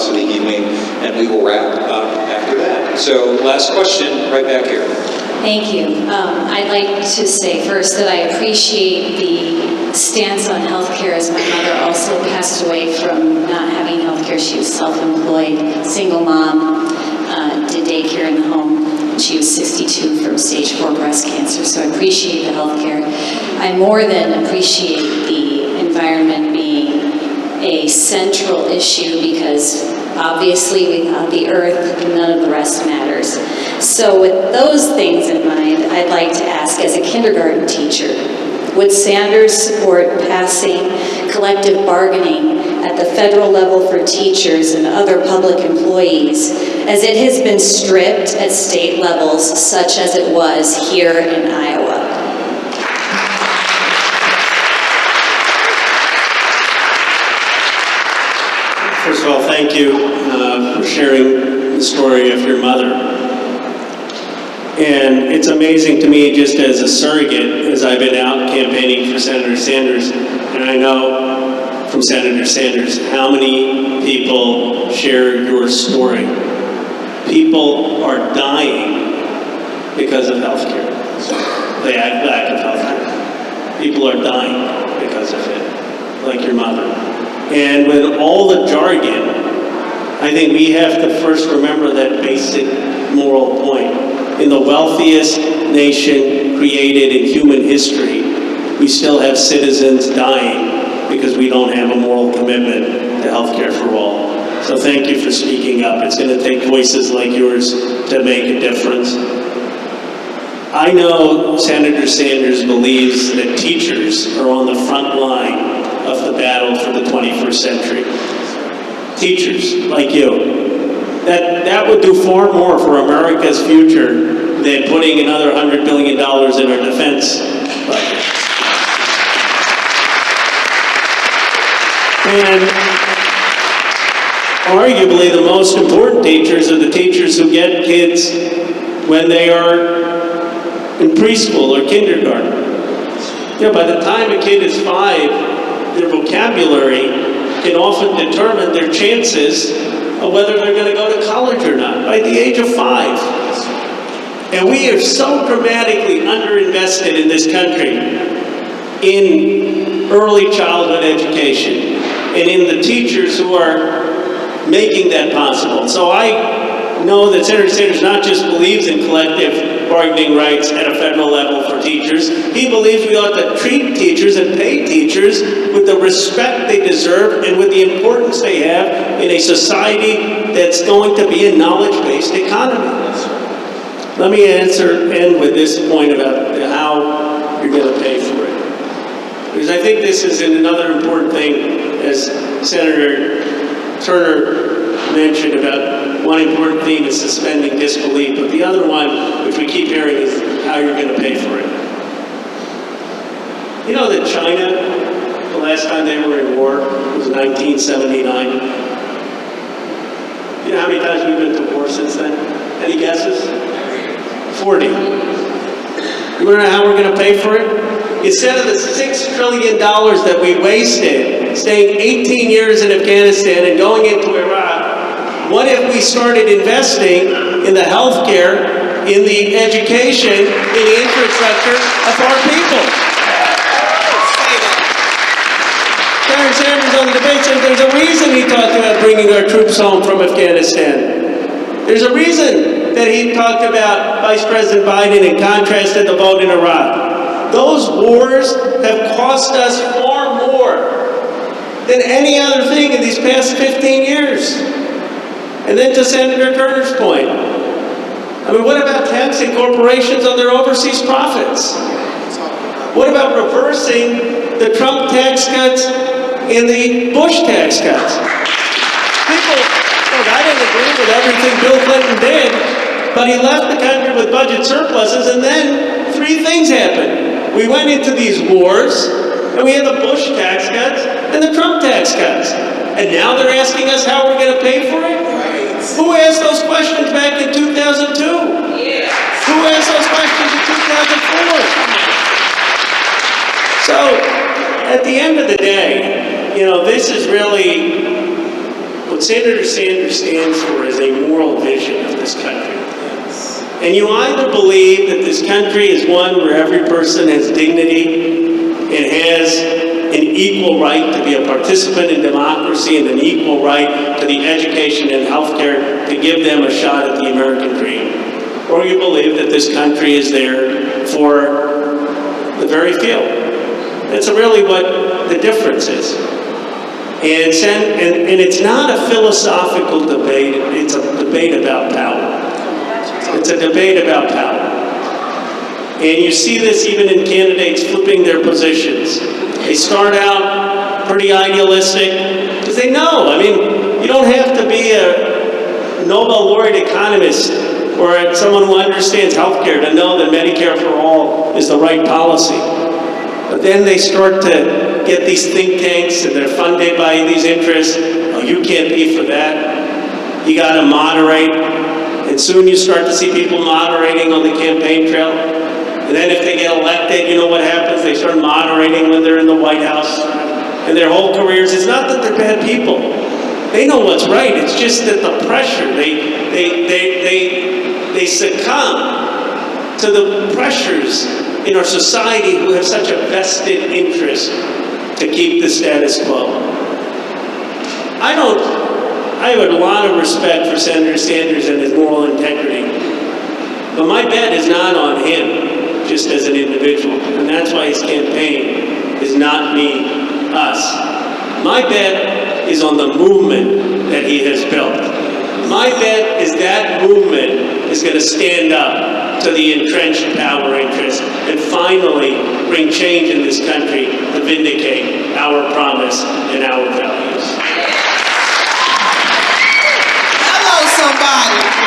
talks of the evening, and we will wrap up after that. So last question, right back here. Thank you. I'd like to say first that I appreciate the stance on healthcare, as my mother also passed away from not having healthcare. She was self-employed, single mom, did daycare in the home. She was 62 from stage 4 breast cancer, so I appreciate the healthcare. I more than appreciate the environment being a central issue, because obviously without the earth, none of the rest matters. So with those things in mind, I'd like to ask, as a kindergarten teacher, would Sanders support passing collective bargaining at the federal level for teachers and other public employees, as it has been stripped at state levels, such as it was here in Iowa? First of all, thank you for sharing the story of your mother. And it's amazing to me, just as a surrogate, as I've been out campaigning for Senator Sanders, and I know from Senator Sanders how many people share your story. People are dying because of health care. The lack of health care. People are dying because of it, like your mother. And with all the jargon, I think we have to first remember that basic moral point. In the wealthiest nation created in human history, we still have citizens dying because we don't have a moral commitment to health care for all. So thank you for speaking up. It's going to take voices like yours to make a difference. I know Senator Sanders believes that teachers are on the front line of the battle for the 21st century. Teachers like you. That would do far more for America's future than putting another $100 billion in our defense budget. And arguably the most important teachers are the teachers who get kids when they are in preschool or kindergarten. You know, by the time a kid is 5, their vocabulary can often determine their chances of whether they're going to go to college or not, by the age of 5. And we are so dramatically underinvested in this country in early childhood education and in the teachers who are making that possible. So I know that Senator Sanders not just believes in collective bargaining rights at a federal level for teachers, he believes we ought to treat teachers and pay teachers with the respect they deserve and with the importance they have in a society that's going to be a knowledge-based economy. Let me end with this point about how you're going to pay for it. Because I think this is another important thing, as Senator Turner mentioned, about one important thing is suspending disbelief, but the other one, which we keep hearing, is how you're going to pay for it. You know that China, the last time they were in war was 1979. You know how many times we've been to war since then? Any guesses? 40. You want to know how we're going to pay for it? Instead of the $6 trillion that we wasted staying 18 years in Afghanistan and going into Iraq, what if we started investing in the health care, in the education, in the infrastructure of our people? Senator Sanders on the debate said there's a reason he talked about bringing our troops home from Afghanistan. There's a reason that he talked about Vice President Biden and contrasted the vote in Iraq. Those wars have cost us far more than any other thing in these past 15 years. And then to Senator Turner's point, I mean, what about taxing corporations on their overseas profits? What about reversing the Trump tax cuts and the Bush tax cuts? People, look, I didn't agree with everything Bill Clinton did, but he left the country with budget surpluses, and then 3 things happened. We went into these wars, and we had the Bush tax cuts and the Trump tax cuts. And now they're asking us how we're going to pay for it? Right. Who asked those questions back in 2002? Yes. Who asked those questions in 2004? So, at the end of the day, you know, this is really what What Senator Sanders stands for is a moral vision of this country. And you either believe that this country is one where every person has dignity and has an equal right to be a participant in democracy and an equal right to the education and healthcare to give them a shot at the American dream, or you believe that this country is there for the very few. That's really what the difference is. And it's not a philosophical debate, it's a debate about power. It's a debate about power. And you see this even in candidates flipping their positions. They start out pretty idealistic, because they know, I mean, you don't have to be a Nobel laureate economist or someone who understands healthcare to know that Medicare for all is the right policy. But then they start to get these think tanks and they're funded by these interests. Oh, you can't be for that. You got to moderate. And soon you start to see people moderating on the campaign trail. And then if they get elected, you know what happens? They start moderating when they're in the White House. And their whole careers, it's not that they're bad people. They know what's right. It's just that the pressure, they succumb to the pressures in our society who have such a vested interest to keep the status quo. I have a lot of respect for Senator Sanders and his moral integrity, but my bet is not on him just as an individual, and that's why his campaign is not me, us. My bet is on the movement that he has built. My bet is that movement is going to stand up to the entrenched power interests and finally bring change in this country to vindicate our promise and our values. Hello, somebody.